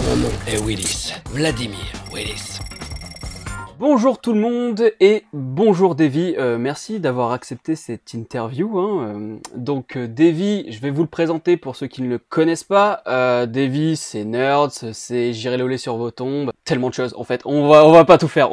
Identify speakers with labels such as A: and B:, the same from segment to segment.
A: Mon nom est Willis, Vladimir Willis.
B: Bonjour tout le monde et bonjour Davy, merci d'avoir accepté cette interview. Donc Davy, je vais vous le présenter pour ceux qui ne le connaissent pas. Davy, c'est Nerds, c'est J'irai le lait sur vos tombes, tellement de choses en fait. On va pas tout faire,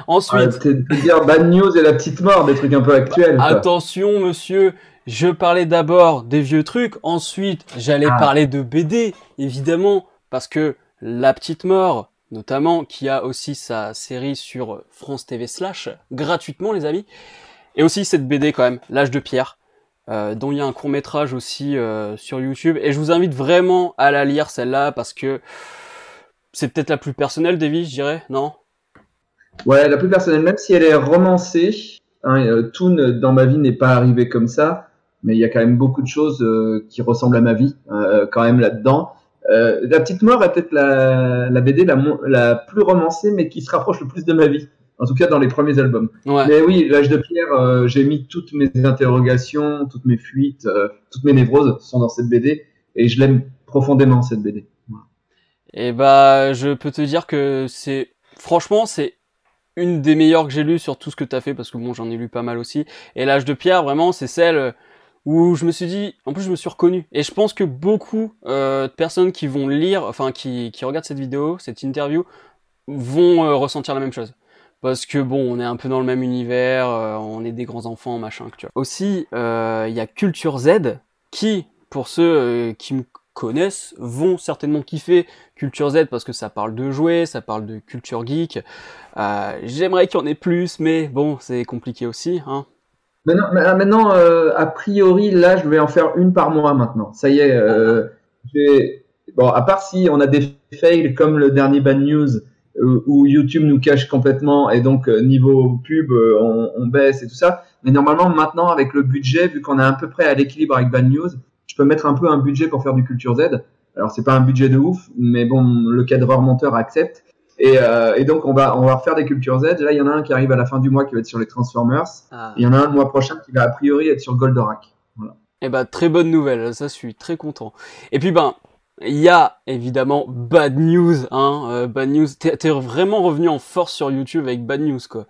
B: Ensuite,
C: t'es dire Bad News et la petite mort, des trucs un peu actuels. Quoi.
B: attention monsieur, je parlais d'abord des vieux trucs, ensuite j'allais parler de BD, évidemment, parce que La Petite Mort, notamment, qui a aussi sa série sur France TV / gratuitement les amis, et aussi cette BD quand même, L'Âge de Pierre, dont il y a un court-métrage aussi sur YouTube, et je vous invite vraiment à la lire celle-là, parce que c'est peut-être la plus personnelle, Davy, je dirais, non?
C: Ouais, la plus personnelle, même si elle est romancée, tout dans ma vie n'est pas arrivé comme ça, mais il y a quand même beaucoup de choses qui ressemblent à ma vie, quand même là-dedans. La Petite Mort est peut-être la BD la plus romancée, mais qui se rapproche le plus de ma vie. En tout cas, dans les premiers albums.
B: Ouais.
C: Mais oui, L'Âge de Pierre, j'ai mis toutes mes interrogations, toutes mes fuites, toutes mes névroses sont dans cette BD, et je l'aime profondément, cette BD.
B: Et bah, je peux te dire que franchement, c'est une des meilleures que j'ai lues sur tout ce que t'as fait, parce que bon, j'en ai lu pas mal aussi. Et L'Âge de Pierre, vraiment, c'est celle où je me suis dit, en plus je me suis reconnu. Et je pense que beaucoup de personnes qui vont lire, enfin qui regardent cette vidéo, cette interview, vont ressentir la même chose. Parce que bon, on est un peu dans le même univers, on est des grands enfants, machin, tu vois. Aussi, il y a Culture Z, qui, pour ceux qui me connaissent, vont certainement kiffer Culture Z, parce que ça parle de jouets, ça parle de culture geek. J'aimerais qu'il y en ait plus, mais bon, c'est compliqué aussi, hein.
C: Maintenant, a priori, là, je vais en faire une par mois maintenant. Ça y est. Bon, à part si on a des fails comme le dernier Bad News où YouTube nous cache complètement et donc niveau pub, on baisse et tout ça. Mais normalement, maintenant, avec le budget, vu qu'on est à peu près à l'équilibre avec Bad News, je peux mettre un peu un budget pour faire du Culture Z. Alors, c'est pas un budget de ouf, mais bon, le cadreur monteur accepte. Et donc, on va refaire des Culture Z. Là, il y en a un qui arrive à la fin du mois qui va être sur les Transformers. Il y en a un le mois prochain qui va a priori être sur Goldorak. Voilà.
B: Et bah, très bonne nouvelle, ça, je suis très content. Et puis, ben, il y a évidemment Bad News, Bad News. T'es vraiment revenu en force sur YouTube avec Bad News, quoi.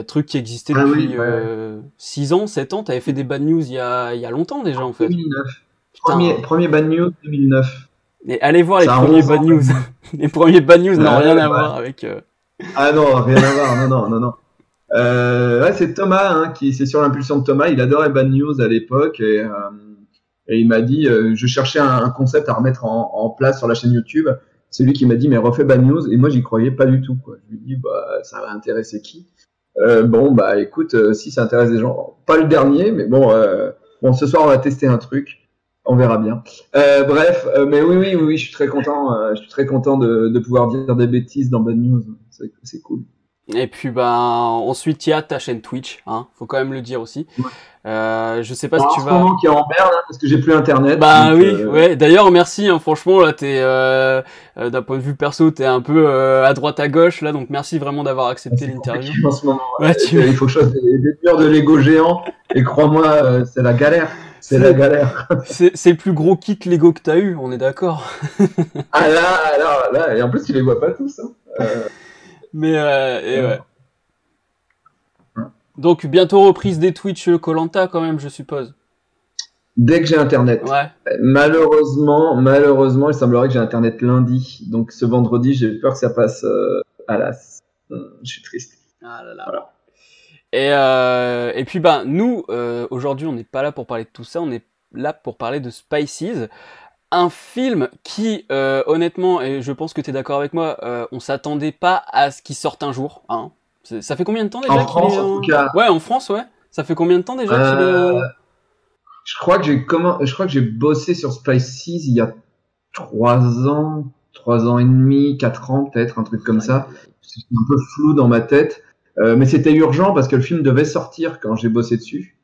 B: Truc qui existait depuis 6 ans, 7 ans. T'avais fait des Bad News il y a longtemps déjà, en fait.
C: 2009. Premier Bad News 2009.
B: Et allez voir les premiers Bad News. Les premiers Bad News n'ont rien à voir avec...
C: Ah non, rien à voir, non. Ouais, c'est Thomas, c'est sur l'impulsion de Thomas. Il adorait Bad News à l'époque et il m'a dit, je cherchais un concept à remettre en place sur la chaîne YouTube. C'est lui qui m'a dit, mais refais Bad News. Et moi, j'y croyais pas du tout, quoi. Je lui ai dit, bah, ça va intéresser qui? Bon, bah, écoute, si ça intéresse des gens, pas le dernier, mais bon, ce soir, on va tester un truc. On verra bien. Bref, mais oui, je suis très content. Je suis très content de pouvoir dire des bêtises dans Bad News. C'est cool.
B: Et puis ensuite il y a ta chaîne Twitch, faut quand même le dire aussi. Ouais. Je sais pas si tu vas.
C: En ce moment qui est en berne parce que j'ai plus internet.
B: Bah donc, oui, ouais. D'ailleurs merci. Franchement là, t'es d'un point de vue perso, t'es un peu à droite à gauche là, donc merci vraiment d'avoir accepté l'interview.
C: En ce moment, il faut que je fasse des murs de Lego géants et crois-moi, c'est la galère. C'est la galère.
B: C'est le plus gros kit Lego que t'as eu, on est d'accord.
C: Ah là, et en plus tu les vois pas tous.
B: Mais ouais. Donc bientôt reprise des Twitch Koh-Lanta quand même, je suppose.
C: Dès que j'ai internet.
B: Ouais.
C: Malheureusement, il semblerait que j'ai internet lundi. Donc ce vendredi, j'ai peur que ça passe à l'as. Je suis triste.
B: Ah là là. Voilà. Et puis nous aujourd'hui on n'est pas là pour parler de tout ça, on est là pour parler de Spices. Un film qui, honnêtement, et je pense que tu es d'accord avec moi, on s'attendait pas à ce qu'il sorte un jour. Ça fait combien de temps déjà
C: qu'il est en tout cas.
B: Ouais, en France, ouais. Ça fait combien de temps déjà qu'il est...
C: Je crois que j'ai bossé sur Spices il y a 3 ans et demi, 4 ans peut-être, un truc comme ça. C'est un peu flou dans ma tête. Mais c'était urgent parce que le film devait sortir quand j'ai bossé dessus.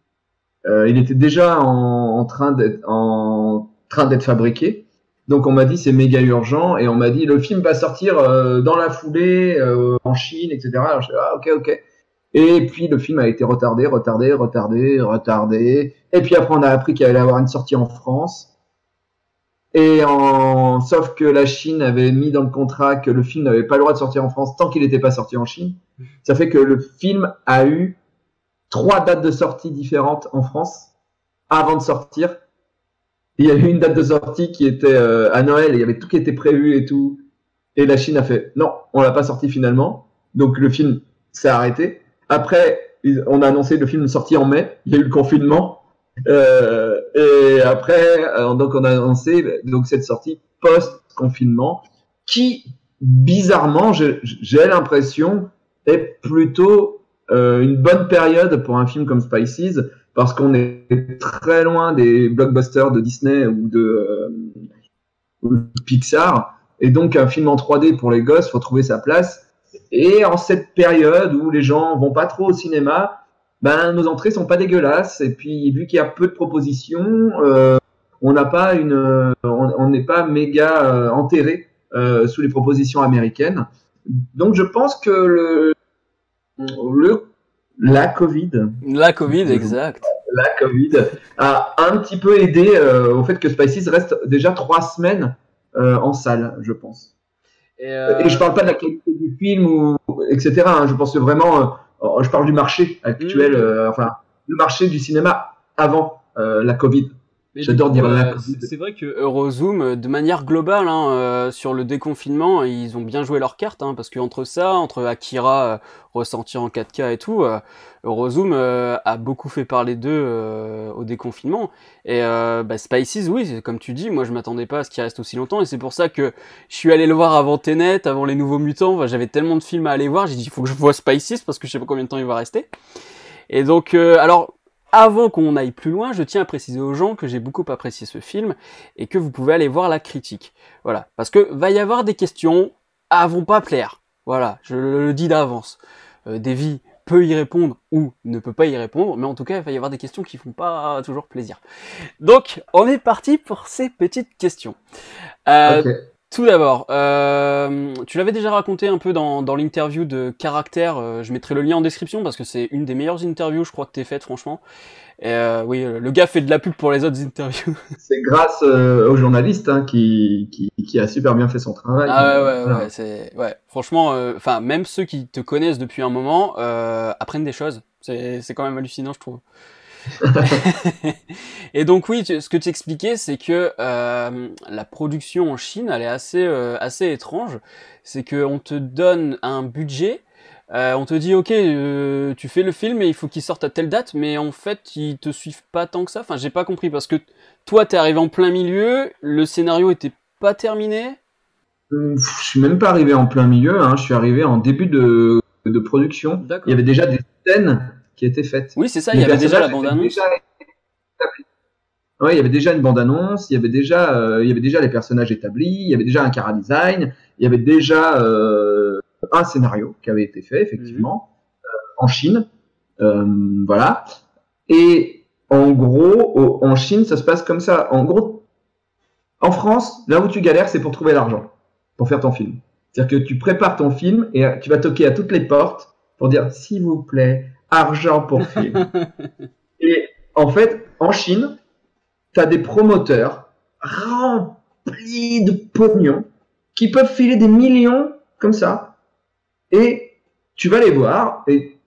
C: Il était déjà en train d'être fabriqué. Donc on m'a dit c'est méga urgent et on m'a dit le film va sortir dans la foulée en Chine, etc. Alors je dis ok. Et puis le film a été retardé. Et puis après on a appris qu'il allait avoir une sortie en France. Et en sauf que la Chine avait mis dans le contrat que le film n'avait pas le droit de sortir en France tant qu'il n'était pas sorti en Chine. Ça fait que le film a eu 3 dates de sortie différentes en France avant de sortir. Il y a eu une date de sortie qui était à Noël, et il y avait tout qui était prévu et tout. Et la Chine a fait non, on l'a pas sorti finalement. Donc le film s'est arrêté. Après, on a annoncé le film sorti en mai. Il y a eu le confinement. Et après, donc on a annoncé donc cette sortie post-confinement qui, bizarrement, j'ai l'impression, est plutôt une bonne période pour un film comme Spices, parce qu'on est très loin des blockbusters de Disney ou de Pixar, et donc un film en 3D pour les gosses, faut trouver sa place. Et en cette période où les gens vont pas trop au cinéma, ben nos entrées sont pas dégueulasses. Et puis vu qu'il y a peu de propositions, on n'a pas on n'est pas méga enterré sous les propositions américaines. Donc je pense que la Covid,
B: exact.
C: La Covid a un petit peu aidé au fait que Spices reste déjà 3 semaines en salle, je pense. Et je parle pas de la qualité du film ou etc. Hein, je pense que vraiment, je parle du marché actuel, enfin le marché du cinéma avant la Covid.
B: Mais
C: j'adore dire la Covid.
B: C'est vrai que Eurozoom, de manière globale, sur le déconfinement, ils ont bien joué leurs cartes, parce que entre Akira ressenti en 4K et tout, Eurozoom a beaucoup fait parler d'eux au déconfinement. Et Spices, oui, comme tu dis, moi je m'attendais pas à ce qu'il reste aussi longtemps, et c'est pour ça que je suis allé le voir avant Tenet, avant Les Nouveaux Mutants. Enfin, j'avais tellement de films à aller voir, j'ai dit il faut que je vois Spices parce que je sais pas combien de temps il va rester. Et donc, alors. Avant qu'on aille plus loin, je tiens à préciser aux gens que j'ai beaucoup apprécié ce film et que vous pouvez aller voir la critique. Voilà, parce que va y avoir des questions, vont pas plaire. Voilà, je le dis d'avance. Davy peut y répondre ou ne peut pas y répondre, mais en tout cas, il va y avoir des questions qui font pas toujours plaisir. Donc, on est parti pour ces petites questions.
C: Okay.
B: Tout d'abord, tu l'avais déjà raconté un peu dans l'interview de Caractère, je mettrai le lien en description parce que c'est une des meilleures interviews, je crois, que t'aies faites, franchement. Et oui, le gars fait de la pub pour les autres interviews.
C: C'est grâce au journaliste qui a super bien fait son travail.
B: Ouais, franchement, même ceux qui te connaissent depuis un moment apprennent des choses. C'est quand même hallucinant, je trouve. Et donc oui, ce que tu expliquais, c'est que la production en Chine, elle est assez étrange. C'est que on te donne un budget, on te dit ok, tu fais le film et il faut qu'il sorte à telle date, mais en fait ils te suivent pas tant que ça. Enfin, j'ai pas compris parce que toi t'es arrivé en plein milieu, le scénario était pas terminé.
C: Je suis même pas arrivé en plein milieu, je suis arrivé en début de production.
B: D'accord.
C: Il y avait déjà des scènes qui était faite.
B: Oui, c'est ça, il y avait déjà la bande-annonce.
C: Ouais, il y avait déjà une bande-annonce, il y avait déjà les personnages établis, il y avait déjà un chara-design, il y avait déjà un scénario qui avait été fait, effectivement, en Chine. Voilà. Et en gros, en Chine, ça se passe comme ça. En gros, en France, là où tu galères, c'est pour trouver l'argent, pour faire ton film. C'est-à-dire que tu prépares ton film et tu vas toquer à toutes les portes pour dire, s'il vous plaît, argent pour film. Et en fait, en Chine, tu as des promoteurs remplis de pognon qui peuvent filer des millions comme ça. Et tu vas les voir et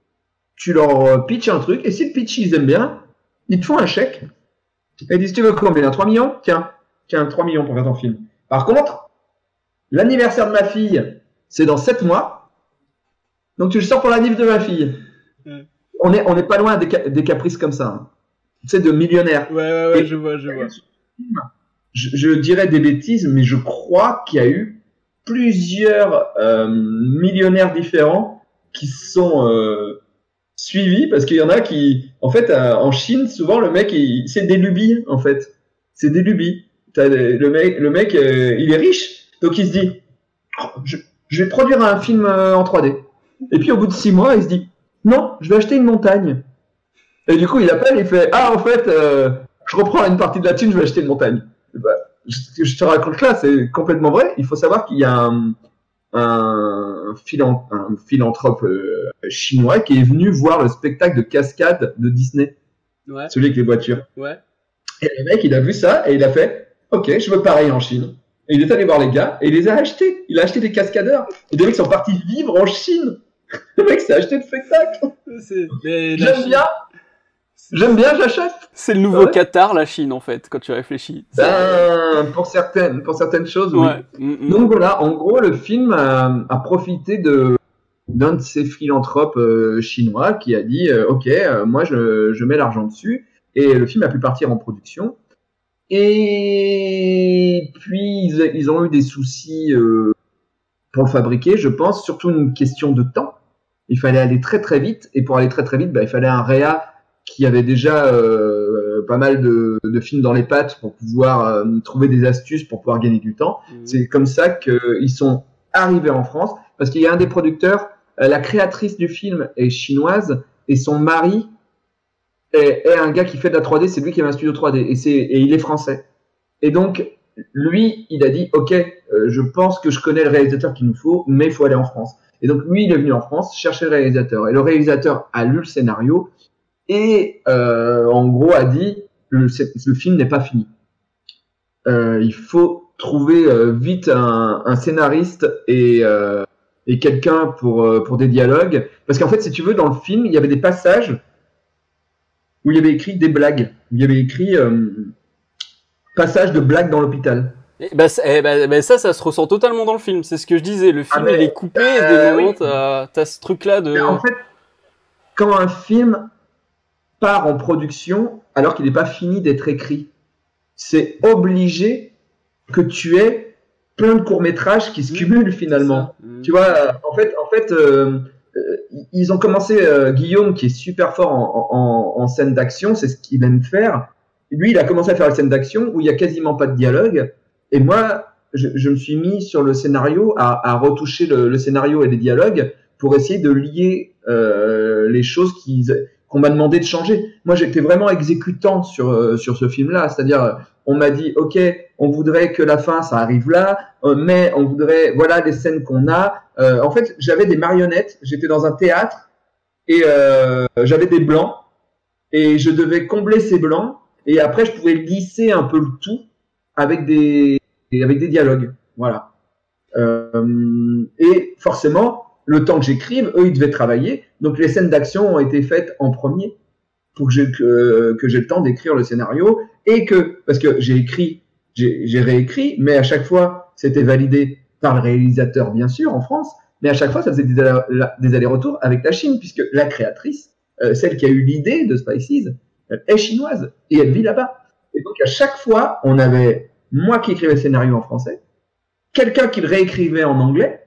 C: tu leur pitches un truc. Et si le pitch, ils aiment bien, ils te font un chèque. Et ils disent, tu veux combien? 3 millions? Tiens, 3 millions pour faire ton film. Par contre, l'anniversaire de ma fille, c'est dans 7 mois. Donc tu le sors pour l'anniv de ma fille. On n'est pas loin des caprices comme ça. Tu sais, de millionnaires.
B: Ouais,
C: et
B: je vois.
C: Je dirais des bêtises, mais je crois qu'il y a eu plusieurs millionnaires différents qui sont suivis, parce qu'il y en a qui, en fait, en Chine, souvent le mec, c'est des lubies, en fait. C'est des lubies. Le mec, il est riche, donc il se dit, je vais produire un film en 3D. Et puis au bout de 6 mois, il se dit, non, je vais acheter une montagne. Et du coup, il appelle, il fait, en fait, je reprends une partie de la thune, je vais acheter une montagne. Je te raconte là, c'est complètement vrai. Il faut savoir qu'il y a un philanthrope chinois qui est venu voir le spectacle de cascade de Disney.
B: Ouais.
C: Celui avec les voitures.
B: Ouais.
C: Et le mec, il a vu ça et il a fait, ok, je veux pareil en Chine. Et il est allé voir les gars et il les a achetés. Il a acheté des cascadeurs. Et des mecs sont partis vivre en Chine. Le mec s'est acheté le spectacle. J'aime bien, j'achète.
B: C'est le nouveau Qatar, la Chine, en fait, quand tu réfléchis.
C: Pour certaines choses, oui.
B: Ouais.
C: Donc voilà, en gros, le film a profité d'un de ces philanthropes chinois qui a dit ok, moi je mets l'argent dessus, et le film a pu partir en production. Et puis ils ont eu des soucis pour le fabriquer, je pense, surtout une question de temps. Il fallait aller très très vite, et pour aller très très vite, il fallait un réa qui avait déjà pas mal de films dans les pattes pour pouvoir trouver des astuces pour pouvoir gagner du temps. C'est comme ça qu'ils sont arrivés en France, parce qu'il y a un des producteurs, la créatrice du film est chinoise, et son mari est un gars qui fait de la 3D, c'est lui qui avait un studio 3D, et il est français. Et donc, lui, il a dit, ok, je pense que je connais le réalisateur qu'il nous faut, mais il faut aller en France. Et donc, lui, il est venu en France chercher le réalisateur. Et le réalisateur a lu le scénario, et en gros a dit, le film n'est pas fini. Il faut trouver vite un scénariste et quelqu'un pour des dialogues. Parce qu'en fait, si tu veux, dans le film, il y avait des passages où il y avait écrit des blagues. Il y avait écrit passage de blagues dans l'hôpital.
B: Ça se ressent totalement dans le film. C'est ce que je disais. Le film, il est coupé. Des moments, t'as ce truc-là de...
C: En fait, quand un film part en production alors qu'il n'est pas fini d'être écrit, c'est obligé que tu aies plein de courts-métrages qui se cumulent finalement. Tu vois, en fait, ils ont commencé, Guillaume, qui est super fort en scène d'action, c'est ce qu'il aime faire. Lui, il a commencé à faire les scènes d'action où il n'y a quasiment pas de dialogue. Et moi, je me suis mis sur le scénario, à retoucher le scénario et les dialogues pour essayer de lier les choses qu'on m'a demandé de changer. Moi, j'étais vraiment exécutant sur ce film-là. C'est-à-dire, on m'a dit, OK, on voudrait que la fin, ça arrive là, mais on voudrait, voilà les scènes qu'on a. En fait, j'avais des marionnettes. J'étais dans un théâtre et j'avais des blancs et je devais combler ces blancs. Et après, je pouvais lisser un peu le tout avec des dialogues. Voilà. Et forcément, le temps que j'écrive, eux, ils devaient travailler. Donc, les scènes d'action ont été faites en premier pour que j'ai le temps d'écrire le scénario. Et parce que j'ai réécrit, mais à chaque fois, c'était validé par le réalisateur, bien sûr, en France. Mais à chaque fois, ça faisait des allers-retours avec la Chine, puisque la créatrice, celle qui a eu l'idée de Spices, est chinoise et elle vit là-bas. Et donc, à chaque fois, on avait moi qui écrivais le scénario en français, quelqu'un qui le réécrivait en anglais,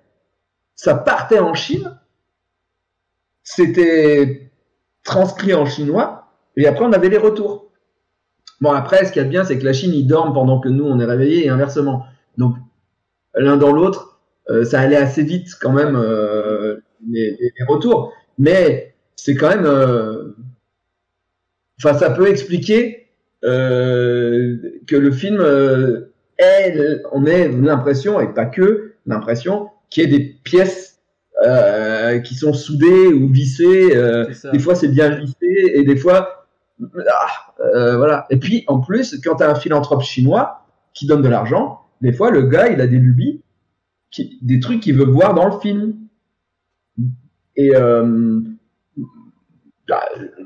C: ça partait en Chine, c'était transcrit en chinois, et après, on avait les retours. Bon, après, ce qu'il y a de bien, c'est que la Chine, ils dorment pendant que nous, on est réveillés, et inversement. Donc, l'un dans l'autre, ça allait assez vite quand même, les retours. Mais c'est quand même... ça peut expliquer que le film on ait l'impression, et pas que l'impression, qu'il y ait des pièces qui sont soudées ou vissées. Des fois, c'est bien vissé, et des fois, voilà. Et puis, en plus, quand tu as un philanthrope chinois qui donne de l'argent, des fois, le gars, il a des lubies, des trucs qu'il veut voir dans le film. Et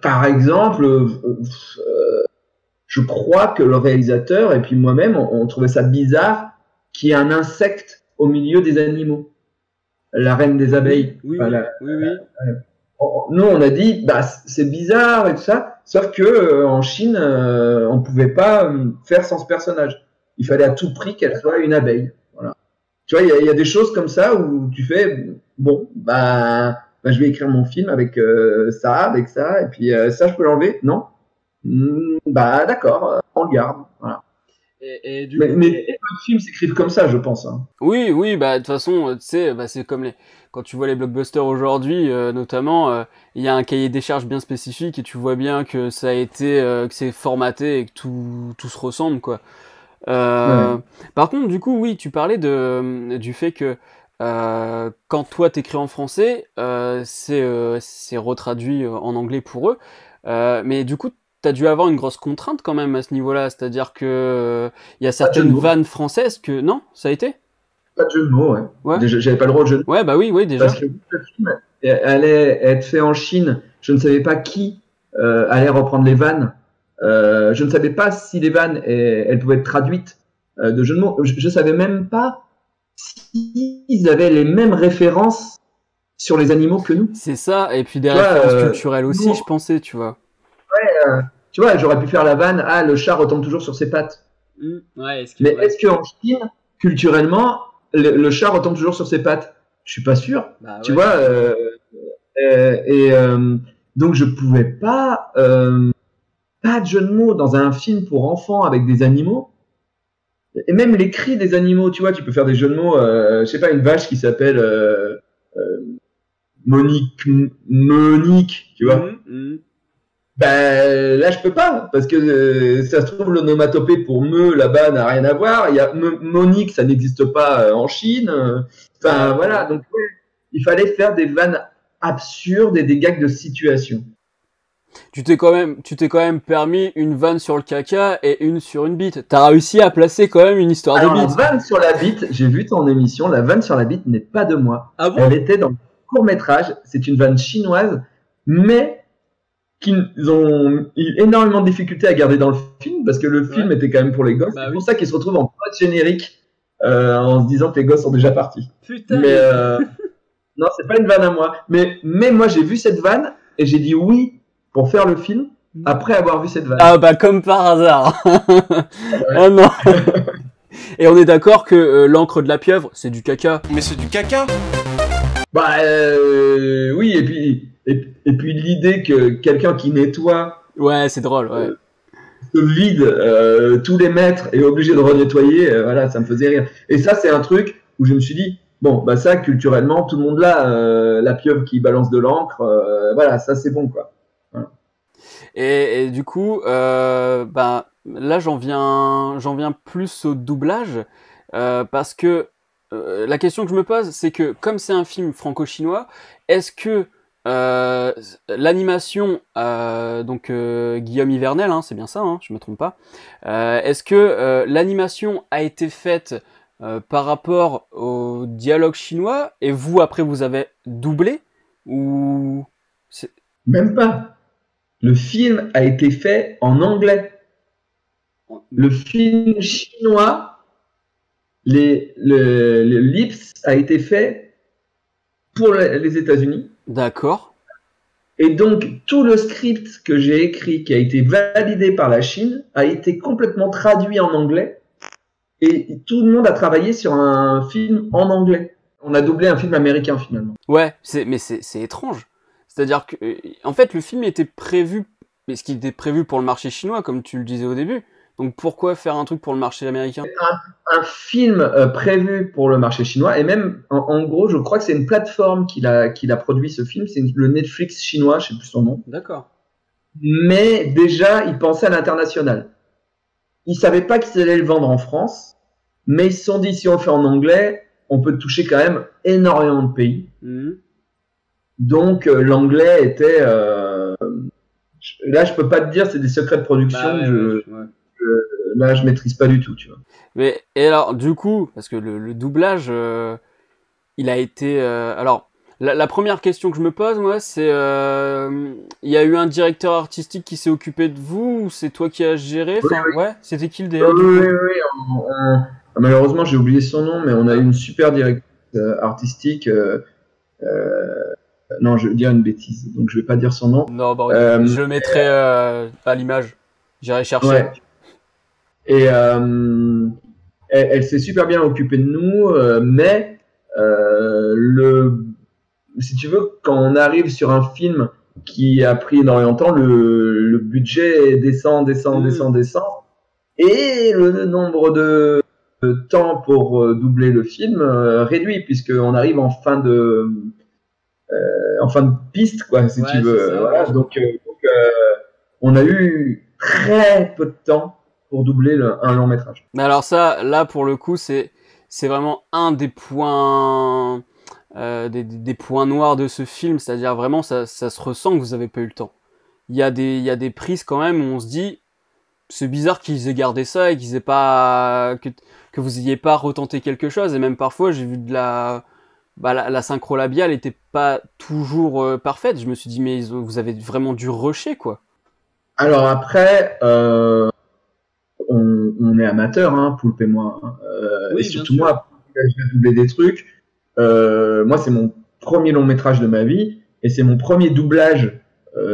C: par exemple, je crois que le réalisateur et puis moi-même, on trouvait ça bizarre qu'il y ait un insecte au milieu des animaux. La reine des abeilles.
B: Oui.
C: Nous, on a dit, c'est bizarre et tout ça, sauf que en Chine, on pouvait pas faire sans ce personnage. Il fallait à tout prix qu'elle soit une abeille. Voilà. Tu vois, il y a des choses comme ça où tu fais, bon, je vais écrire mon film avec ça, et puis ça, je peux l'enlever? Non? D'accord, on le garde. Voilà. Mais les films s'écrivent comme ça, je pense. Hein.
B: Oui, de toute façon, tu sais, c'est comme quand tu vois les blockbusters aujourd'hui, notamment, il y a un cahier des charges bien spécifique et tu vois bien que ça a été, que c'est formaté et que tout se ressemble, quoi. Par contre, du coup, oui, tu parlais du fait que quand toi t'écris en français, c'est retraduit en anglais pour eux. Mais du coup, t'as dû avoir une grosse contrainte quand même à ce niveau-là, c'est-à-dire que il y a
C: Pas de jeu de
B: certaines
C: mots.
B: vannes françaises que non, ça a été?
C: Pas de jeu de mots, ouais.
B: Ouais.
C: Déjà, j'avais pas le droit de jeu de mots.
B: Ouais, bah oui, déjà.
C: Parce que vu que le film allait être fait en Chine, je ne savais pas qui allait reprendre les vannes. Je ne savais pas si les vannes elles pouvaient être traduites de jeux de mots. Je savais même pas s'ils avaient les mêmes références sur les animaux que nous.
B: C'est ça, et puis des
C: Tu vois,
B: références culturelles aussi,
C: nous-
B: je pensais, tu vois.
C: Tu vois, j'aurais pu faire la vanne, ah, le chat retombe toujours sur ses pattes.
B: Ouais,
C: Mais est-ce qu'en Chine, culturellement, le chat retombe toujours sur ses pattes? Je suis pas sûr.
B: Bah,
C: Tu vois, donc je pouvais pas de jeu de mots dans un film pour enfants avec des animaux. Et même les cris des animaux, tu vois, tu peux faire des jeux de mots. Je sais pas, une vache qui s'appelle Monique, tu vois. Ben là, je peux pas parce que ça se trouve l'onomatopée pour me là-bas n'a rien à voir. Il y a Monique, ça n'existe pas en Chine. Enfin voilà, donc ouais, il fallait faire des vannes absurdes et des gags de situation.
B: Tu t'es quand même permis une vanne sur le caca et une sur une bite. T'as réussi à placer quand même une histoire
C: Alors
B: de
C: la
B: bite.
C: vanne sur la bite, j'ai vu ton émission, la vanne sur la bite n'est pas de moi.
B: Ah bon?
C: Elle était dans le court-métrage, c'est une vanne chinoise, mais qu'ils ont eu énormément de difficultés à garder dans le film, parce que le film était quand même pour les gosses.
B: Bah
C: c'est
B: oui.
C: pour ça qu'ils se retrouvent en post-générique, en se disant que les gosses sont déjà partis.
B: Putain.
C: Mais non, c'est pas une vanne à moi. Mais moi, j'ai vu cette vanne, et j'ai dit oui pour faire le film, après avoir vu cette vanne.
B: Ah bah comme par hasard. Oh non. Et on est d'accord que l'encre de la pieuvre, c'est du caca.
D: Mais c'est du caca.
C: Bah oui, et puis l'idée que quelqu'un qui nettoie
B: Ouais, c'est drôle, ouais.
C: se vide tous les mètres et est obligé de renettoyer, voilà, ça me faisait rire. Et ça, c'est un truc où je me suis dit, bon, bah ça, culturellement, tout le monde l'a, la pieuvre qui balance de l'encre, voilà, ça c'est bon, quoi. Voilà.
B: Et du coup, bah là j'en viens plus au doublage parce que la question que je me pose, c'est que comme c'est un film franco-chinois, est-ce que l'animation, donc Guillaume Ivernel, hein, c'est bien ça, hein, je me trompe pas, est-ce que l'animation a été faite par rapport au dialogue chinois et vous après vous avez doublé ou
C: Même pas. Le film a été fait en anglais. Le film chinois, le lips a été fait pour les États-Unis.
B: D'accord.
C: Et donc, tout le script que j'ai écrit, qui a été validé par la Chine, a été complètement traduit en anglais. Et tout le monde a travaillé sur un film en anglais. On a doublé un film américain, finalement.
B: Ouais, mais c'est étrange. C'est-à-dire que, en fait, le film était prévu, mais ce qui était prévu pour le marché chinois, comme tu le disais au début. Donc pourquoi faire un truc pour le marché américain?
C: Un film prévu pour le marché chinois, et même, en gros, je crois que c'est une plateforme qui a produit ce film, c'est le Netflix chinois, je sais plus son nom.
B: D'accord.
C: Mais déjà, ils pensaient à l'international. Ils savaient pas qu'ils allaient le vendre en France, mais ils se sont dit, si on le fait en anglais, on peut toucher quand même énormément de pays. Donc, l'anglais était... là, je peux pas te dire, c'est des secrets de production. Là, je maîtrise pas du tout, tu vois.
B: Mais, et alors, du coup, parce que le doublage, il a été... alors, la première question que je me pose, moi, c'est... il y a eu un directeur artistique qui s'est occupé de vous ou c'est toi qui as géré? Enfin,
C: oui.
B: Ouais, c'était qui le DA du coup?
C: Oui. Malheureusement, j'ai oublié son nom, mais on a eu une super directrice artistique. Non, je vais dire une bêtise, donc je vais pas dire son nom.
B: Non, bah, je le mettrai à l'image. J'irai chercher.
C: Ouais. Et elle s'est super bien occupée de nous, mais si tu veux, quand on arrive sur un film qui a pris énormément de temps, le budget descend. Et le nombre de temps pour doubler le film réduit, puisqu'on arrive en fin de piste, quoi, si tu veux.
B: Ça,
C: voilà.
B: ouais.
C: Donc, on a eu très peu de temps pour doubler un long métrage.
B: Mais alors ça, là pour le coup, c'est vraiment un des points des points noirs de ce film, c'est-à-dire vraiment ça se ressent que vous avez pas eu le temps. il y a des prises quand même où on se dit, c'est bizarre qu'ils aient gardé ça et qu'ils aient pas, que vous ayez pas retenté quelque chose. Et même parfois, j'ai vu la synchro labiale était pas toujours parfaite. Je me suis dit, mais vous avez vraiment dû rusher, quoi.
C: Alors après, on est amateur, hein, Poulpe et moi. Hein.
B: Oui,
C: et surtout moi, j'ai doublé des trucs. Moi, c'est mon premier long métrage de ma vie et c'est mon premier doublage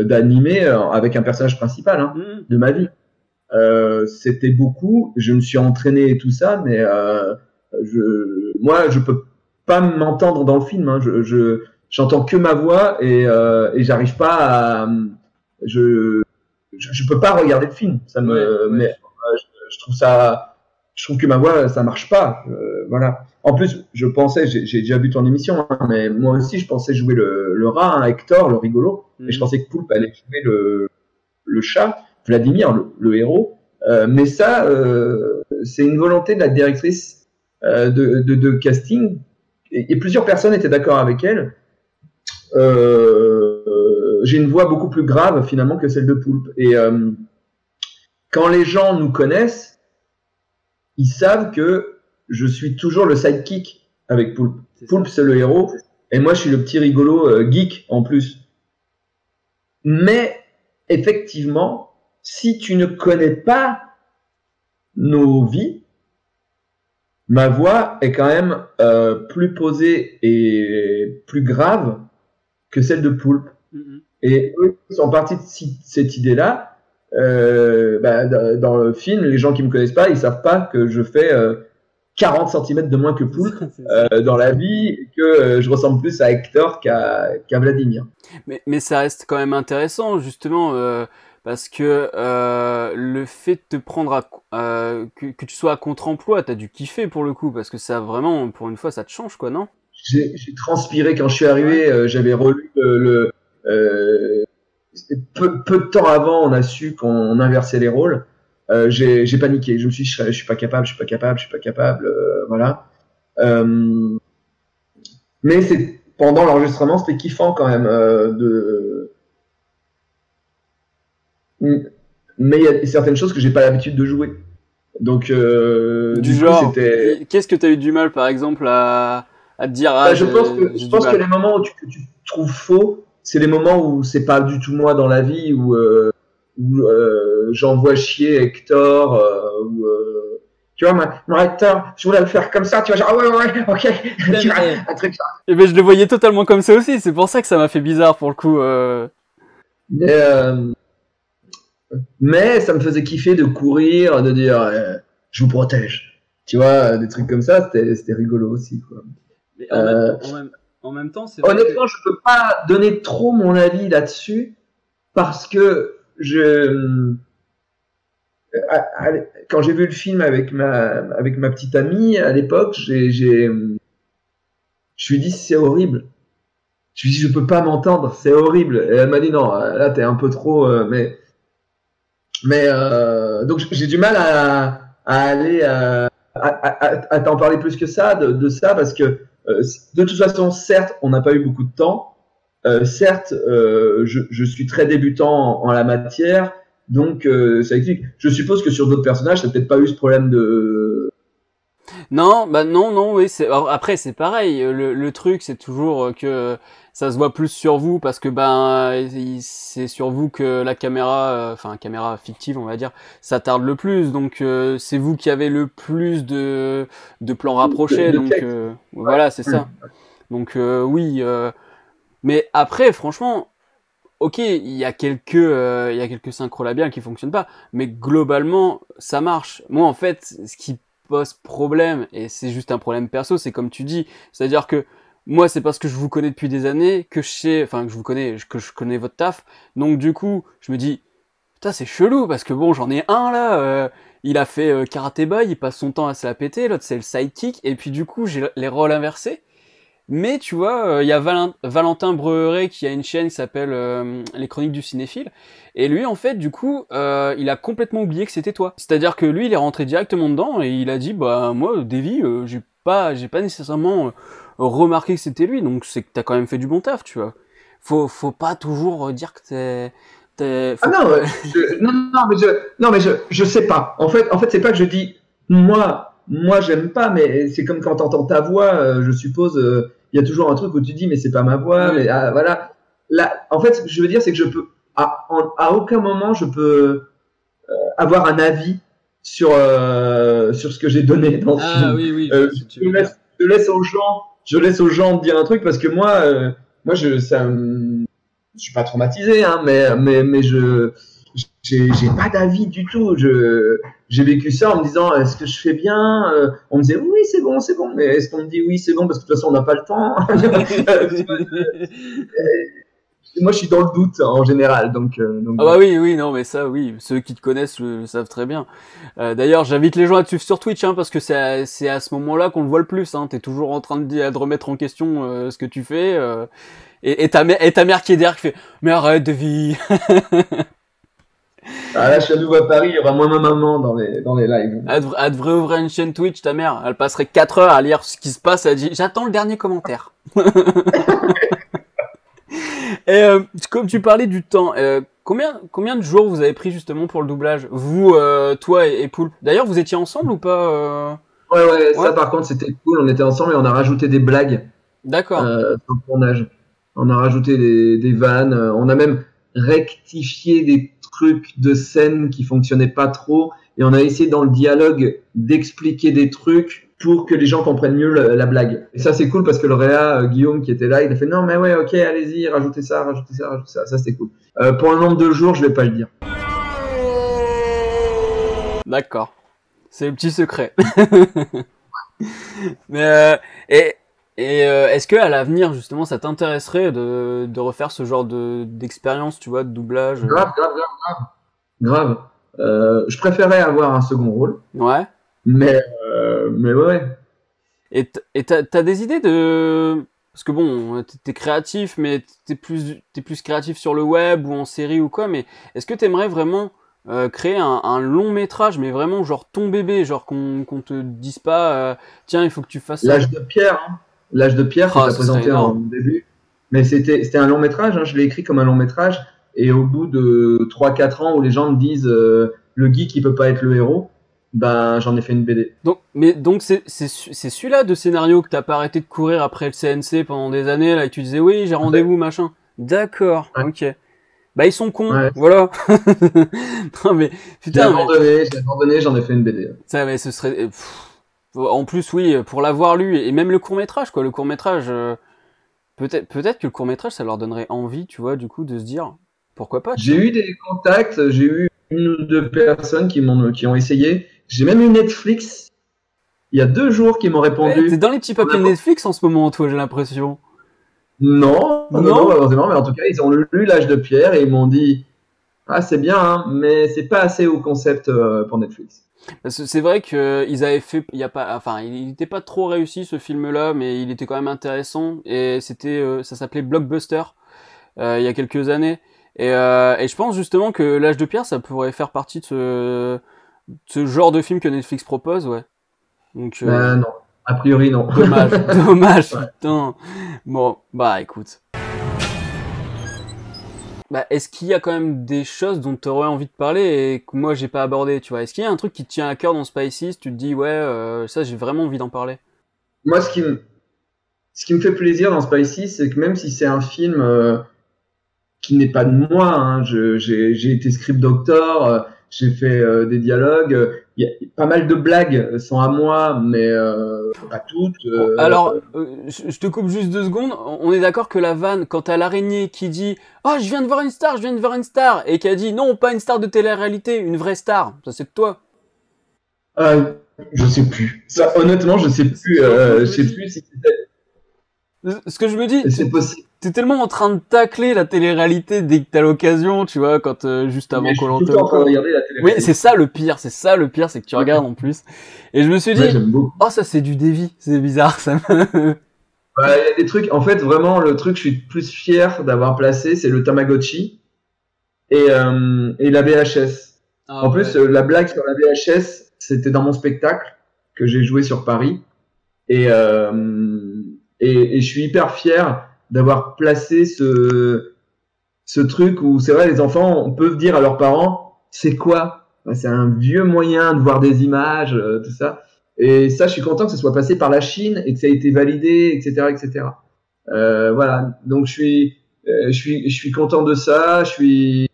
C: d'animé avec un personnage principal de ma vie. C'était beaucoup. Je me suis entraîné et tout ça, mais moi, je peux pas m'entendre dans le film. Hein. J'entends que ma voix et j'arrive pas à. Je peux pas regarder le film. Ça me. Mais je trouve que ma voix, ça marche pas. Voilà. En plus, je pensais, j'ai déjà vu ton émission, hein, mais moi aussi, je pensais jouer le rat, hein, Hector, le rigolo, et je pensais que Poulpe allait jouer le chat, Vladimir, le héros. Mais ça, c'est une volonté de la directrice de casting, et plusieurs personnes étaient d'accord avec elle. J'ai une voix beaucoup plus grave finalement que celle de Poulpe. Et quand les gens nous connaissent, ils savent que je suis toujours le sidekick avec Poulpe. Poulpe, c'est le héros, et moi, je suis le petit rigolo geek en plus. Mais effectivement, si tu ne connais pas nos vies, ma voix est quand même plus posée et plus grave que celle de Poulpe. Et eux, ils sont partis de cette idée-là. Dans le film, les gens qui me connaissent pas, ils savent pas que je fais 40 cm de moins que Poulpe dans la vie, et que je ressemble plus à Hector qu'à Vladimir.
B: Mais ça reste quand même intéressant, justement, parce que le fait de te prendre que tu sois à contre-emploi, t'as dû kiffer pour le coup, parce que ça vraiment, pour une fois, ça te change, quoi, non?
C: J'ai transpiré quand je suis arrivé. J'avais relu peu de temps avant, on a su qu'on inversait les rôles. J'ai paniqué. Je me suis dit, je suis pas capable. Voilà. Mais pendant l'enregistrement, c'était kiffant quand même. Mais il y a certaines choses que j'ai pas l'habitude de jouer. Donc,
B: du genre, qu'est-ce que tu as eu du mal, par exemple, à te dire?
C: Je pense que les moments où tu trouves faux, c'est les moments où c'est pas du tout moi dans la vie, où j'envoie chier Hector, tu vois, mon Hector, je voulais le faire comme ça, tu vois, genre, ouais, ok, tu vois, un truc ça.
B: Et ben, je le voyais totalement comme ça aussi, c'est pour ça que ça m'a fait bizarre pour le coup.
C: Mais ça me faisait kiffer de courir, de dire, je vous protège. Tu vois, des trucs comme ça, c'était rigolo aussi, quoi.
B: Mais en même temps, c'est
C: honnêtement, je peux pas donner trop mon avis là-dessus parce que quand j'ai vu le film avec ma petite amie à l'époque, je lui ai dit c'est horrible. Je lui ai dit je peux pas m'entendre, c'est horrible. Et elle m'a dit non, là t'es un peu trop. Mais donc j'ai du mal à aller à t'en parler plus que ça de ça parce que de toute façon, certes, on n'a pas eu beaucoup de temps. Certes, je suis très débutant en la matière, donc ça explique. Je suppose que sur d'autres personnages, t'as peut-être pas eu ce problème de.
B: Non, oui. Après, c'est pareil. Le truc, c'est toujours que ça se voit plus sur vous parce que c'est sur vous que la caméra, caméra fictive, on va dire, s'attarde le plus. Donc c'est vous qui avez le plus de plans rapprochés. Donc voilà, c'est ça. Donc oui. Mais après, franchement, ok, il y a quelques synchro labiales qui fonctionnent pas, mais globalement, ça marche. Moi, en fait, ce qui pose problème, et c'est juste un problème perso, c'est comme tu dis, c'est-à-dire que moi, c'est parce que je vous connais depuis des années que je connais votre taf. Donc du coup, je me dis, putain, c'est chelou parce que bon, j'en ai un là, il a fait Karate Boy, il passe son temps à se la péter, l'autre c'est le sidekick, et puis du coup, j'ai les rôles inversés. Mais tu vois, il y a Valentin Breuret qui a une chaîne qui s'appelle Les Chroniques du Cinéphile. Et lui, en fait, du coup, il a complètement oublié que c'était toi. C'est-à-dire que lui, il est rentré directement dedans et il a dit, bah moi, Davy, j'ai pas nécessairement remarqué que c'était lui. Donc c'est que t'as quand même fait du bon taf, tu vois. Faut pas toujours dire que
C: Ah non, non, mais je sais pas. En fait, c'est pas que je dis moi, j'aime pas, mais c'est comme quand t'entends ta voix, je suppose, il y a toujours un truc où tu dis, mais c'est pas ma voix, mais voilà. Là, en fait, ce que je veux dire, c'est que je peux, à aucun moment, je peux avoir un avis sur ce que j'ai donné dans le film.
B: Oui,
C: Je laisse aux gens dire un truc parce que moi, je suis pas traumatisé, hein, mais j'ai pas d'avis du tout. J'ai vécu ça en me disant, est-ce que je fais bien? On me disait, oui, c'est bon, mais est-ce qu'on me dit oui, c'est bon parce que de toute façon, on n'a pas le temps? Moi, je suis dans le doute en général, donc.
B: Ah bah oui, non, mais ça, oui, ceux qui te connaissent le savent très bien. D'ailleurs, j'invite les gens à te suivre sur Twitch, hein, parce que c'est à ce moment-là qu'on le voit le plus. Hein. T'es toujours en train de remettre en question ce que tu fais, et ta mère qui est derrière qui fait, mais arrête, Davy.
C: Ah là, je suis à nouveau à Paris, il y aura moins ma maman dans les lives.
B: Elle devrait ouvrir une chaîne Twitch, ta mère. Elle passerait 4 heures à lire ce qui se passe. Elle dit, j'attends le dernier commentaire. Et comme tu parlais du temps, combien de jours vous avez pris justement pour le doublage? Vous, toi et Poulpe. D'ailleurs, vous étiez ensemble ou pas
C: Ouais, ça par contre c'était cool, on était ensemble et on a rajouté des blagues.
B: D'accord.
C: Sur le tournage. On a rajouté des vannes, on a même rectifié des trucs de scène qui fonctionnaient pas trop et on a essayé dans le dialogue d'expliquer des trucs pour que les gens comprennent mieux la blague. Et ça c'est cool parce que le réa, Guillaume qui était là, il a fait non mais ouais ok allez-y, rajoutez ça, ça c'était cool. Pour un nombre de jours je vais pas le dire.
B: D'accord. C'est le petit secret. Mais est-ce que à l'avenir justement ça t'intéresserait de refaire ce genre d'expérience, tu vois, de doublage?
C: Grave. Je préférais avoir un second rôle.
B: Ouais.
C: Mais ouais.
B: Et t'as des idées de... Parce que bon, t'es créatif, mais t'es plus créatif sur le web ou en série ou quoi, mais est-ce que t'aimerais vraiment créer un long métrage, mais vraiment genre ton bébé, genre qu'on te dise pas, tiens, il faut que tu fasses ça.
C: L'âge de pierre, hein. L'âge de pierre, que t'as présenté en début. Mais c'était un long métrage, hein. Je l'ai écrit comme un long métrage, et au bout de 3-4 ans où les gens me disent le geek il peut pas être le héros, ben j'en ai fait une BD.
B: Donc c'est celui-là de scénario que t'as pas arrêté de courir après le CNC pendant des années là et tu disais oui j'ai rendez-vous machin. D'accord, ouais. Ok. Bah ils sont cons, ouais. Voilà. Non mais putain.
C: J'ai abandonné, j'en ai fait une BD.
B: Ça mais ce serait. En plus oui pour l'avoir lu et même le court métrage quoi, le court métrage. Peut-être que le court métrage ça leur donnerait envie tu vois du coup de se dire pourquoi pas.
C: J'ai eu des contacts, j'ai eu une ou deux personnes qui ont essayé. J'ai même eu Netflix, il y a 2 jours, qui m'ont répondu.
B: Ouais, t'es dans les petits papiers de Netflix en ce moment, toi, j'ai l'impression.
C: Non, heureusement, mais en tout cas, ils ont lu L'âge de pierre et ils m'ont dit ah, c'est bien, hein, mais c'est pas assez au concept pour Netflix.
B: C'est vrai qu'ils avaient fait, il n'était pas trop réussi ce film-là, mais il était quand même intéressant et ça s'appelait Blockbuster il y a quelques années. Et je pense justement que L'âge de pierre, ça pourrait faire partie de ce genre de film que Netflix propose, ouais. Donc,
C: non, a priori non.
B: Dommage, dommage, ouais. Putain. Bon, bah écoute. Bah, est-ce qu'il y a quand même des choses dont tu aurais envie de parler et que moi j'ai pas abordé, tu vois? Est-ce qu'il y a un truc qui te tient à cœur dans Spicy, tu te dis ouais, ça j'ai vraiment envie d'en parler?
C: Moi, ce qui me fait plaisir dans Spicy, c'est que même si c'est un film qui n'est pas de moi, hein, j'ai été script doctor, j'ai fait des dialogues, il y a pas mal de blagues sont à moi, mais pas toutes.
B: Alors, je te coupe juste 2 secondes. On est d'accord que la vanne, quand t'as l'araignée qui dit « Oh, je viens de voir une star !» et qui a dit « Non, pas une star de télé-réalité, une vraie star », ça c'est de toi.
C: Je sais plus. Ça, honnêtement, je sais plus. Je sais plus si c'était...
B: Ce que je me dis,
C: c'est possible.
B: T'es tellement en train de tacler la télé-réalité dès que t'as l'occasion, tu vois, quand juste avant Koh-Lanta.
C: Je suis tout le temps en train de regarder la télé-réalité.
B: Oui, c'est ça le pire, c'est que tu regardes en plus. Et je me suis dit, oh ça c'est du Davy, c'est bizarre ça.
C: Il y a des trucs, en fait vraiment le truc que je suis plus fier d'avoir placé, c'est le Tamagotchi et la VHS. En plus, la blague sur la VHS, c'était dans mon spectacle que j'ai joué sur Paris et je suis hyper fier d'avoir placé ce ce truc où c'est vrai, les enfants peuvent dire à leurs parents, c'est quoi? Ben, c'est un vieux moyen de voir des images, tout ça. Et ça, je suis content que ce soit passé par la Chine et que ça ait été validé, etc., etc. Voilà. Donc je suis content de ça. Je suis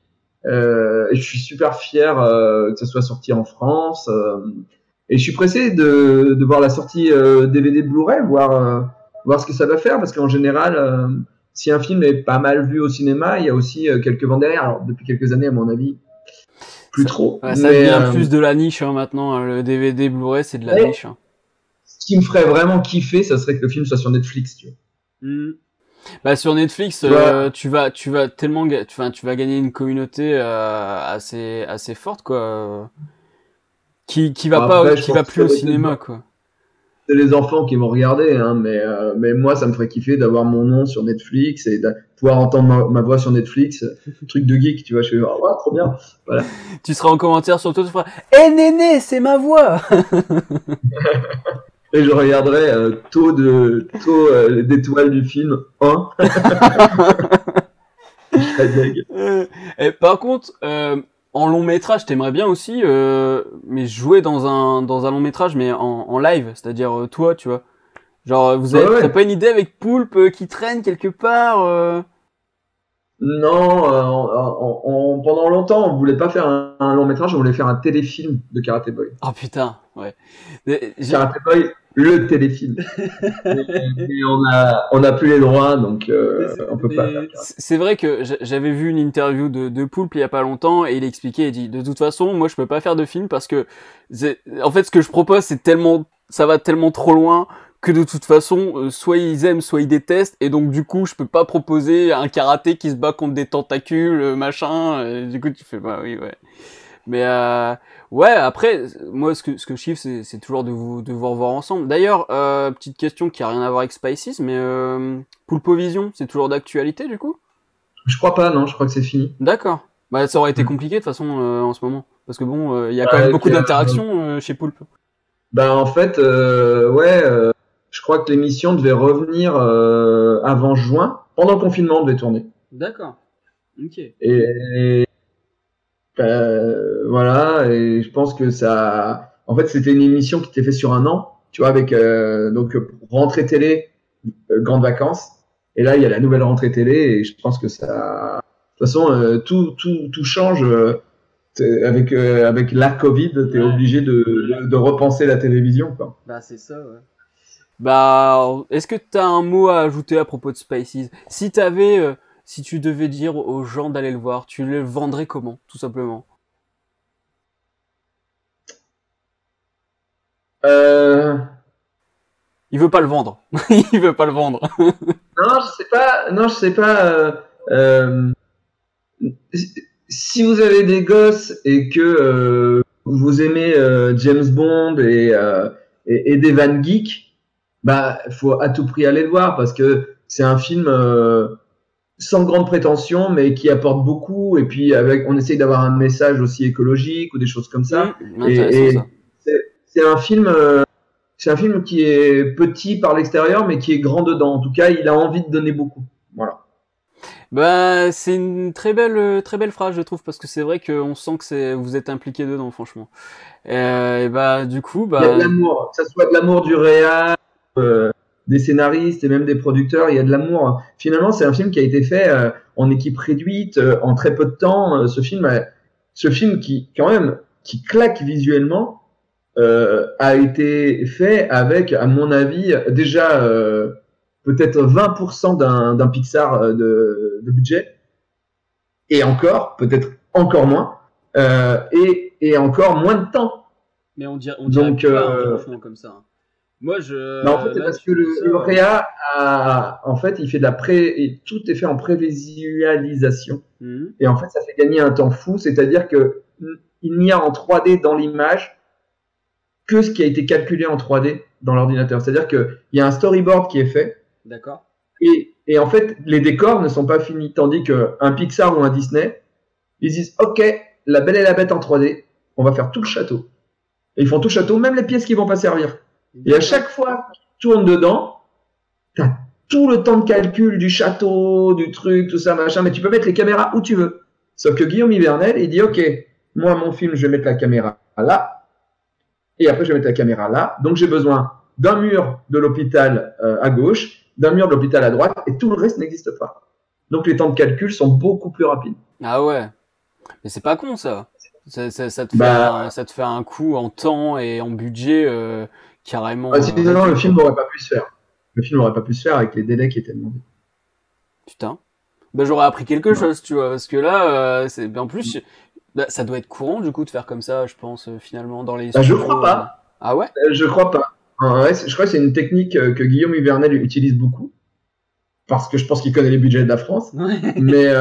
C: super fier que ça soit sorti en France. Et je suis pressé de voir la sortie DVD Blu-ray, voir ce que ça va faire, parce qu'en général, si un film est pas mal vu au cinéma, il y a aussi quelques ventes derrière. Alors depuis quelques années, à mon avis, plus trop.
B: Ouais, ça devient plus de la niche maintenant. Hein. Le DVD Blu-ray, c'est de la niche. Hein.
C: Ce qui me ferait vraiment kiffer, ça serait que le film soit sur Netflix. Tu vois.
B: Bah sur Netflix, tu vas tellement, tu vas gagner une communauté assez forte quoi, qui va
C: Après,
B: qui va plus au cinéma quoi.
C: C'est les enfants qui vont regarder, hein, mais moi, ça me ferait kiffer d'avoir mon nom sur Netflix et de pouvoir entendre ma voix sur Netflix. Truc de geek, tu vois. Je fais, oh, ouais, trop bien. Voilà.
B: Tu seras en commentaire sur toi, tu feras, hé néné, c'est ma voix.
C: Et je regarderai taux d'étoiles du film 1.
B: Et par contre, en long métrage, t'aimerais bien aussi, mais jouer dans un long métrage, mais en live, c'est-à-dire toi, tu vois. Genre, t'as pas une idée avec Poulpe qui traîne quelque part
C: Non, pendant longtemps, on voulait pas faire un long métrage, on voulait faire un téléfilm de Karate Boy.
B: Oh putain, ouais.
C: Karate Boy, le téléfilm. mais on a plus les droits, donc on peut pas faire.
B: C'est vrai que j'avais vu une interview de Poulpe il y a pas longtemps et il expliquait, il dit de toute façon, moi je peux pas faire de film parce que en fait ce que je propose ça va tellement trop loin que de toute façon soit ils aiment soit ils détestent et donc du coup je peux pas proposer un karaté qui se bat contre des tentacules machin et du coup tu fais bah oui ouais. Mais ouais, après, moi, ce que je kiffe, c'est toujours de vous revoir ensemble. D'ailleurs, petite question qui a rien à voir avec Spices, mais Poulpovision, c'est toujours d'actualité, du coup?
C: Je crois pas, non, je crois que c'est fini.
B: D'accord. Bah, ça aurait été compliqué, de toute façon, en ce moment. Parce que bon, il y a quand même beaucoup d'interactions chez Poulpe.
C: Bah, en fait, je crois que l'émission devait revenir avant juin. Pendant le confinement, on devait tourner.
B: D'accord. Ok.
C: Et voilà, et je pense que ça. En fait, c'était une émission qui était faite sur un an, tu vois, avec donc rentrée télé, grandes vacances. Et là, il y a la nouvelle rentrée télé, et je pense que ça. De toute façon, tout change. Avec la Covid, t'es obligé de repenser la télévision, quoi.
B: Bah c'est ça, ouais. Bah, est-ce que t'as un mot à ajouter à propos de Spices? Si tu devais dire aux gens d'aller le voir, tu le vendrais comment, tout simplement? Il veut pas le vendre. Il veut pas le vendre.
C: Non, je sais pas. Si vous avez des gosses et que vous aimez James Bond et des vannes geeks, bah, faut à tout prix aller le voir parce que c'est un film sans grande prétention, mais qui apporte beaucoup. Et puis on essaye d'avoir un message aussi écologique ou des choses comme ça. Et c'est un film. C'est un film qui est petit par l'extérieur, mais qui est grand dedans. En tout cas, il a envie de donner beaucoup. Voilà.
B: Bah, c'est une très belle phrase, je trouve, parce que c'est vrai qu'on sent que vous êtes impliqué dedans, franchement. Et bah, du coup, bah.
C: Il y a de l'amour, que ça soit de l'amour du réal, des scénaristes et même des producteurs, il y a de l'amour. Finalement, c'est un film qui a été fait en équipe réduite, en très peu de temps. Ce film qui, quand même, qui claque visuellement, a été fait avec, à mon avis, déjà peut-être 20% d'un Pixar de budget, et encore, peut-être encore moins, et encore moins de temps.
B: Mais on dirait pas, franchement, comme ça. Moi,
C: en fait, c'est parce que le Réa en fait, il fait et tout est fait en prévisualisation. Et en fait, ça fait gagner un temps fou, c'est-à-dire que il n'y a en 3D dans l'image que ce qui a été calculé en 3D dans l'ordinateur. C'est-à-dire qu'il y a un storyboard qui est fait.
B: D'accord.
C: Et en fait, les décors ne sont pas finis. Tandis qu'un Pixar ou un Disney, ils disent, OK, La Belle et la Bête en 3D, on va faire tout le château. Et ils font tout le château, même les pièces qui vont pas servir. Et à chaque fois qu'ils tournent dedans, t'as tout le temps de calcul du château, du truc, tout ça, machin, mais tu peux mettre les caméras où tu veux. Sauf que Guillaume Ivernel, il dit, OK, moi, mon film, je vais mettre la caméra là, et après, je vais mettre la caméra là. Donc, j'ai besoin d'un mur de l'hôpital à gauche, d'un mur de l'hôpital à droite, et tout le reste n'existe pas. Donc, les temps de calcul sont beaucoup plus rapides.
B: Ah ouais. Mais c'est pas con, ça. Ça te fait un coup en temps et en budget carrément.
C: Sinon, le film n'aurait pas pu se faire. Le film n'aurait pas pu se faire avec les délais qui étaient demandés.
B: Putain. Bah, j'aurais appris quelque chose, tu vois, parce que là, en plus, ça doit être courant, du coup, de faire comme ça, je pense, finalement, dans les...
C: je crois pas.
B: Ah ouais?
C: Je crois pas. Ouais, je crois que c'est une technique que Guillaume Ivernel utilise beaucoup, parce que je pense qu'il connaît les budgets de la France.
B: Ouais.
C: Mais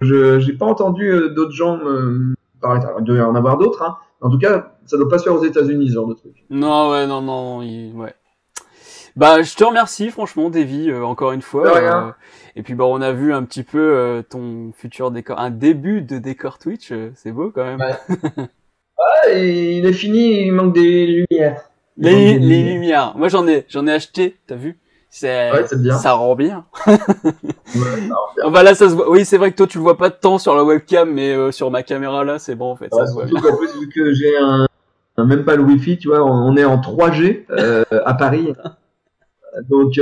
C: j'ai pas entendu d'autres gens parler. Alors, il doit y en avoir d'autres, hein. En tout cas, ça doit pas se faire aux États-Unis, ce genre de truc.
B: Non, ouais, non, ouais. Bah, je te remercie, franchement, Davy, encore une fois.
C: De rien.
B: Et puis, bah, on a vu un petit peu ton futur décor, un début de décor Twitch, c'est beau quand même.
C: Ouais. Il est fini, il manque des lumières.
B: Les lumières. Moi, j'en ai acheté, t'as vu?
C: Ouais, c'est bien.
B: Ça rend bien.
C: Ouais, ça rend bien.
B: Bah là, ça se voit. Oui, c'est vrai que toi, tu le vois pas de temps sur la webcam, mais sur ma caméra là, c'est bon en fait.
C: Ouais,
B: ça se voit bien.
C: surtout qu'en plus, vu que j'ai même pas le Wi-Fi, tu vois, on est en 3G à Paris. Donc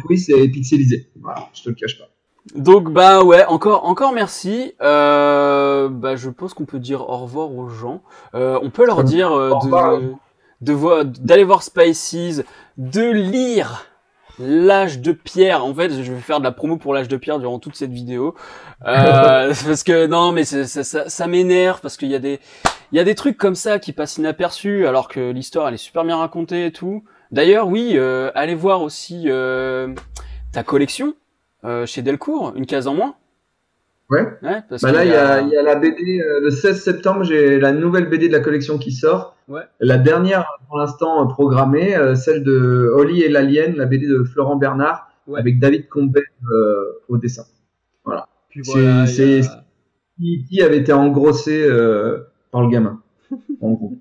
C: oui, c'est pixelisé. Voilà, je te le cache pas.
B: Donc bah ouais, encore merci. Bah je pense qu'on peut dire au revoir aux gens. On peut leur dire d'aller voir Spices, de lire L'Âge de Pierre. En fait, je vais faire de la promo pour L'Âge de Pierre durant toute cette vidéo. Parce que non, mais ça m'énerve parce qu'il y a des trucs comme ça qui passent inaperçus alors que l'histoire elle est super bien racontée et tout. D'ailleurs, oui, allez voir aussi ta collection chez Delcourt, une case en moins.
C: Ouais.
B: Parce
C: là, il y a la BD, le 16 septembre, j'ai la nouvelle BD de la collection qui sort.
B: Ouais.
C: La dernière, pour l'instant, programmée, celle de Oli et l'Alien, la BD de Florent Bernard, avec David Combet au dessin. Voilà.
B: Puis voilà,
C: qui avait été engrossé par le gamin, en gros.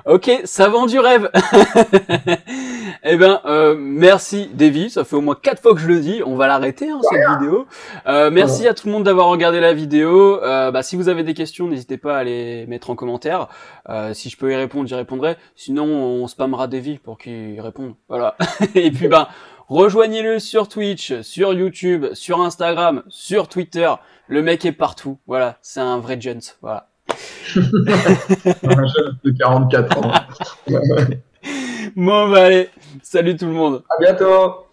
B: Ok, ça vend du rêve. Eh ben, merci Davy, ça fait au moins 4 fois que je le dis, on va l'arrêter cette vidéo. Merci à tout le monde d'avoir regardé la vidéo. Si vous avez des questions, n'hésitez pas à les mettre en commentaire. Si je peux y répondre, j'y répondrai. Sinon, on spammera Davy pour qu'il réponde. Voilà. Et puis rejoignez-le sur Twitch, sur YouTube, sur Instagram, sur Twitter. Le mec est partout. Voilà, c'est un vrai gent. Voilà.
C: Un jeune de 44 ans.
B: Bon, allez, salut tout le monde.
C: À bientôt.